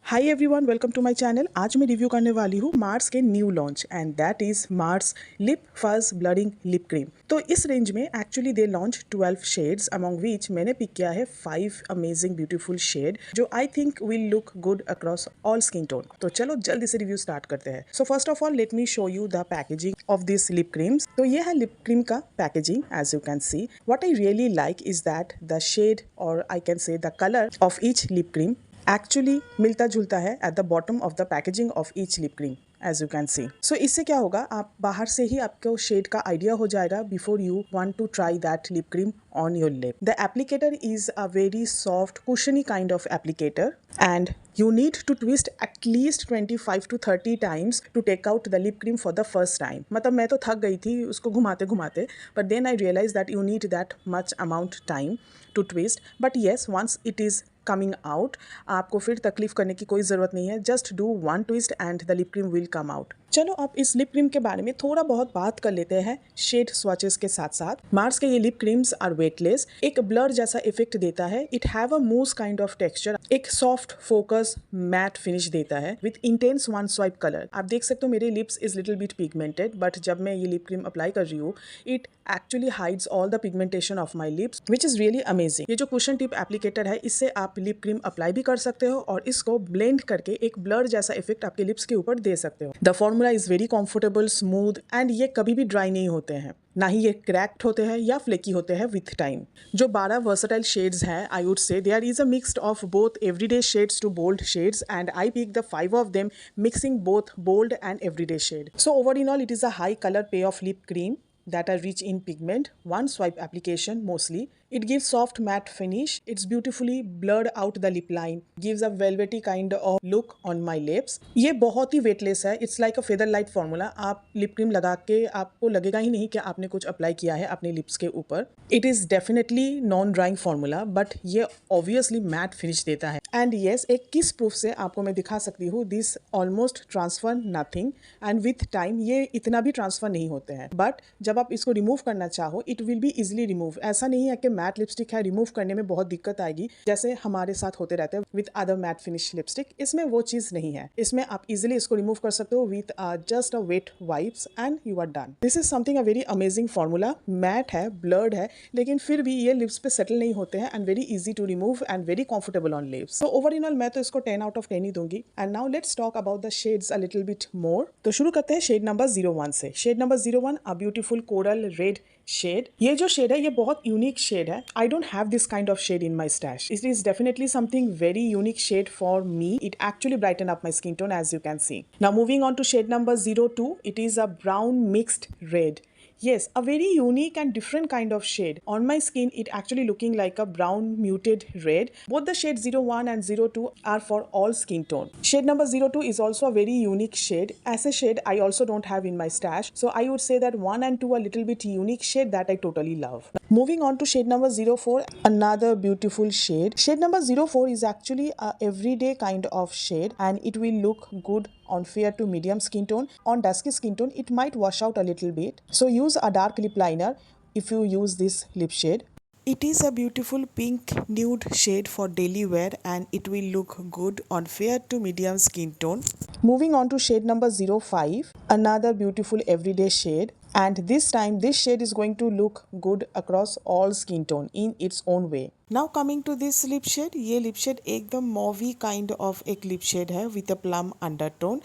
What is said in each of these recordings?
Hi everyone, welcome to my channel. आज मैं review करने वाली हूँ मार्स के new launch and that is Mars lip fudge blurring lip cream. तो इस रेंज में actually they launch 12 shades among which मैंने पिक किया है 5 अमेजिंग ब्यूटीफुल शेड जो I think will look good across all skin tone. तो चलो जल्दी से रिव्यू स्टार्ट करते हैं। So first of all let me show you the packaging of this lip creams. तो ये है लिप क्रीम का packaging. As you can see what I really like is that the shade और I can say the colour of each lip cream actually मिलता जुलता है at the bottom of the packaging of each lip cream as you can see. So इससे क्या होगा, आप बाहर से ही आपको शेड का आइडिया हो जाएगा before you want to try that lip cream on your lip. The applicator is a very soft, cushiony kind of applicator and you need to twist at least 25 to 30 times to take out the lip cream for the first time. मतलब मैं तो थक गई थी उसको घुमाते घुमाते, but then I realized that you need that much amount time to twist. But yes, once it is coming out, आपको फिर तकलीफ करने की कोई ज़रूरत नहीं है. Just do one twist and the lip cream will come out. चलो अब इस लिप क्रीम के बारे में थोड़ा बहुत बात कर लेते हैं शेड स्वॉचेस के साथ साथ। मार्स के ये लिप क्रीम्स आर वेटलेस, एक ब्लर जैसा इफेक्ट देता है। It have a mousse kind of texture, एक सॉफ्ट फोकस मैट फिनिश देता है with intense one swipe colour. आप देख सकते हो मेरे lips is little bit pigmented, but जब मैं ये लिप क्रीम अप्लाई कर रही हूँ it actually hides all the pigmentation of my lips which is really amazing. ये जो कुशन टिप एप्लीकेटर है इससे आप लिप क्रीम अप्लाई भी कर सकते हो और इसको ब्लेंड करके एक ब्लर जैसा इफेक्ट आपके लिप्स के ऊपर दे सकते हो। The formula is very comfortable, smooth and ये कभी भी ड्राई नहीं होते हैं, ना ही ये क्रैक्ड होते हैं या फ्लेकी होते हैं विथ टाइम। जो 12 वर्सटाइल शेड्स हैं, I would say there is a mix of both everyday shades to bold shades and I pick the 5 of them mixing both bold and everyday shade. So over in all it is a high colour pay of lip cream that are rich in pigment, one swipe application mostly. It gives soft matte finish. It's beautifully blurred out the lip line. Gives a velvety kind of look on my lips. ये बहुत ही weightless है. It's like a feather light formula. आप lip cream लगा के आपको लगेगा ही नहीं कि आपने कुछ अप्लाई किया है अपने लिप्स के ऊपर. It is definitely non-drying formula, but ये obviously matte finish देता है. And yes, एक किस प्रूफ से आपको मैं दिखा सकती हूँ. This almost transfer nothing. And with time ये इतना भी ट्रांसफर नहीं होते हैं. But जब आप इसको रिमूव करना चाहो it will be easily remove. ऐसा नहीं है कि मैट लिपस्टिक है रिमूव करने में बहुत दिक्कत आएगी जैसे हमारे साथ होते रहते हैं with other matte finish lipstick. इसमें वो चीज़ नहीं है, इसमें आप इजिली इसको रिमूव कर सकते हो with just a wet wipes and you are done. This is something a very amazing formula. Matte है, ब्लर्ड है, लेकिन फिर भी ये लिप्स पे सेटल नहीं होते हैं and very easy to remove and very comfortable on lips. So over in all मैं तो इसको 10 आउट ऑफ 10 ही दूंगी। And now let's talk about the shades a little bit more. तो शुरू करते हैं शेड नंबर 01 से। Shade number 01 a beautiful coral red shade. ये जो शेड है ये बहुत यूनिक शेड है। I don't have this kind of shade in my stash. It is definitely something very unique shade for me. It actually brighten up my skin tone as you can see. Now moving on to shade number 02, it is a brown mixed red. Yes, a very unique and different kind of shade. On my skin, it actually looking like a brown muted red. Both the shades 01 and 02 are for all skin tone. Shade number 02 is also a very unique shade. As a shade, I also don't have in my stash. So I would say that 1 and 2 are a little bit unique shade that I totally love. Moving on to shade number 04, another beautiful shade. Shade number 04 is actually a everyday kind of shade and it will look good on fair to medium skin tone. On dusky skin tone, it might wash out a little bit. So use a dark lip liner if you use this lip shade. It is a beautiful pink nude shade for daily wear and it will look good on fair to medium skin tone. Moving on to shade number 05, another beautiful everyday shade. And this time this shade is going to look good across all skin tone in its own way. Now coming to this lip shade, ये lip shade एकदम mauve kind of एक lip shade है with a plum undertone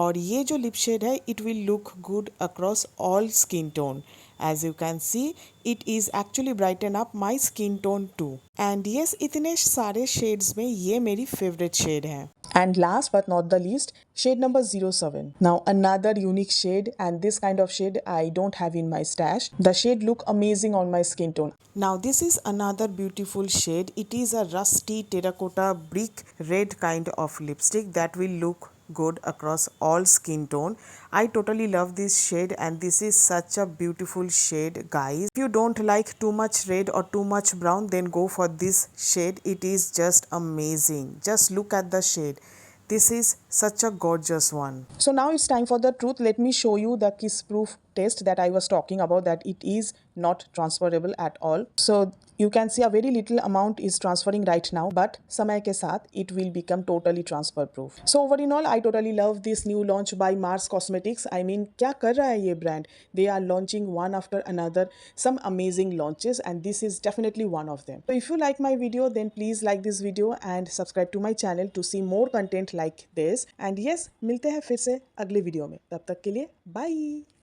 और ये जो lip shade है it will look good across all skin tone. As you can see, it is actually brighten up my skin tone too. And yes, इतने सारे shades में ये मेरी favorite shade है. And last but not the least, shade number 07. Now another unique shade and this kind of shade I don't have in my stash. The shade look amazing on my skin tone. Now this is another beautiful shade. It is a rusty terracotta brick red kind of lipstick that will look good across all skin tone. I totally love this shade and this is such a beautiful shade, guys. If you don't like too much red or too much brown, then go for this shade. It is just amazing. Just look at the shade. This is such a gorgeous one. So now it's time for the truth. Let me show you the kiss proof test that I was talking about, that it is not transferable at all. So You can see a very little amount is transferring right now, but समय के साथ it will become totally transfer proof. So over in all, I totally love this new launch by Mars Cosmetics. I mean, क्या कर रहा है ये brand? They are launching one after another some amazing launches, and this is definitely one of them. So if you like my video, then please like this video and subscribe to my channel to see more content like this. And yes, मिलते हैं फिर से अगले video में. तब तक के लिए bye.